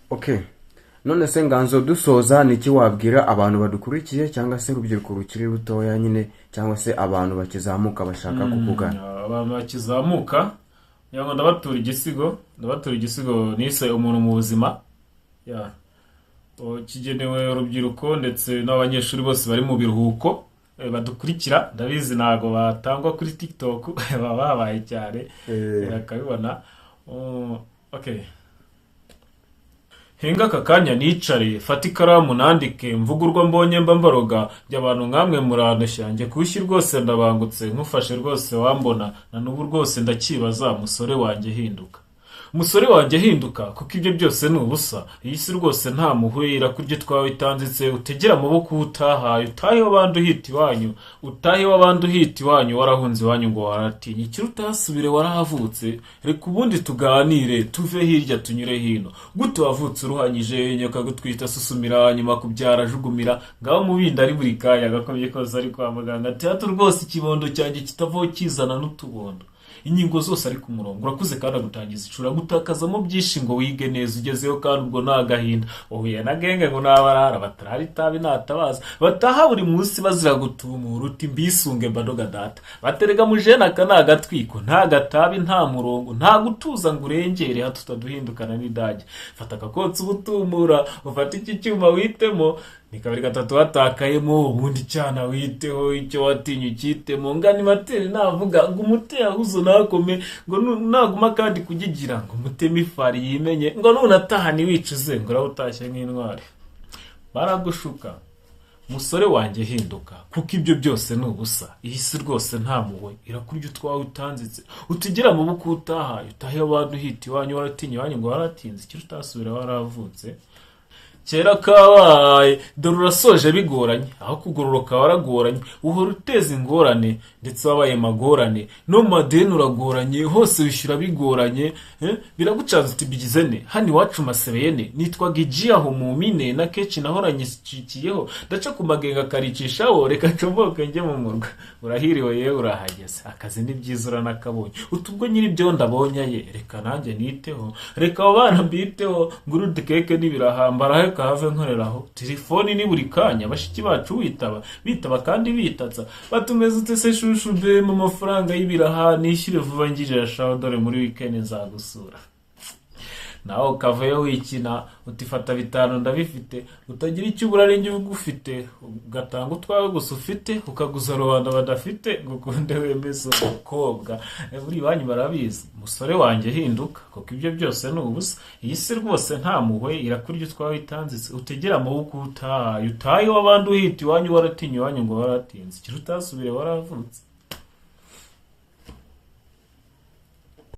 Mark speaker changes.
Speaker 1: Okay. None se Nganzo dusoza niki wabwira abantu badukurikiye cyangwa se urubyiruko rukiri rutoya nyine cyangwa se abantu bakizamuka bashaka kukugana?
Speaker 2: Abantu bakizamuka yango ndabatura igisigo nise umuntu mu buzima ya kigenewe urubyiruko ndetse n'abanyeshuri bose bari mu biruhuko badukurikira ndabizi nago batangwa kuri TikTok baba babaye cyane akabibona. Okay, henga aka kanya nicare fata ikaramu nandike mvugurwa mbonye mba mbaroga by'abantu nkamwe muranashyange kushyi rwose ndabangutse nkufashe rwose wambona na n'ubu rwose ndakibaza musore wanjye hinduka kuko ibyo byose ni ubusa iyi si rwose nta muhwera kuryo twawe itanzitse utegera amaboko utahaye utahe w'abandi uhita iwanyu warahunze iwanyu ngo waratinye ikiri utasubire warahavutse reka ubundi tuganire tuve hirya tunyure hino gute wavutse uruhanyije nyoka gutwita susumira nyuma kubyara jugumira ngaho mubindi ari buri kanya gakomye kose ari kwa muganga ati rwose ikibondo cyanjye kitavaho kizana n'utubondo ingingo zose ari ku murongo urakuze kandi agutangiza icura gutakazamo byinshi ngo wige neza ugezeho kandi ubwo nta gahinda uhuye na genge ngo nabarara batarari itabi natabaza bataha buri munsi bazira gutumura uti mbisunge mbadoga data baterega mujena aka ni agatwiko nta gatabi nta murongo nta gutuza ngo urengere hato tutaduhindukana n'idage fata akakotsi ubutumura ufata iki cyuma witemo ni kabiri gatatu watakayemo ubundi cyana witeho icyo watinye ukitemo ngani materi navuga ngo umuteye ahuzo nakome ngo naguma kandi kugigira ngo umuteme ifari yimenye ngo nunataha ntiwicuze ngo urawutashye nk'intwari baragushuka musore wanjye hinduka kuko ibyo byose ni ubusa iyi si rwose nta muwe irakurya utwawe utanzitse utugira amaboko utahaye utahe abantu uhita iwanyu waratinye iwanyu ngo waratinze ikiri utasubira waravutse kera kabaye dore urasoje bigoranye aho kugororoka waragoranye uhora uteza ingorane ndetse wabaye magorane no madeni uragoranye hose wishyura bigoranye biragucanza uti bigize ne hano iwacu masebeyene nitwaga igi aho mu mine na kenshi nahoranye cikiyeho ndaca ku magenga karicishaho reka ncomoke njye mu murwa urahiriwe yewe urahageze akazi ni byiza uranakabonye utubwo nyiri byo ndabonye ye reka nanjye niteho reka abo bana mbiteho ngurude keke n'ibirahambara have nkoreraho telefoni ni buri kanya bashiki bacu bitaba kandi bitatsa batumeze utese shushu mbe mu mafaranga y'ibiraha nishyure vuba ngirira shaho dore muri weekend nzagusura naho kaveyo wikina utifata bitanu ndabifite utagira icyo uburarenge ugufite ugatanga utwawe gusa ufite ukaguza rubanda badafite gukunde wemeza umukobwa buri banyu barabizi musore wanjye hinduka kuko ibyo byose ni ubusa iyi si rwose nta muhwe irakurya utwawe itanzitse utegera amaboko utahaye w'abandi uhita iwanyu waratinye iwanyu ngo waratinze ikiri utasubire waravutse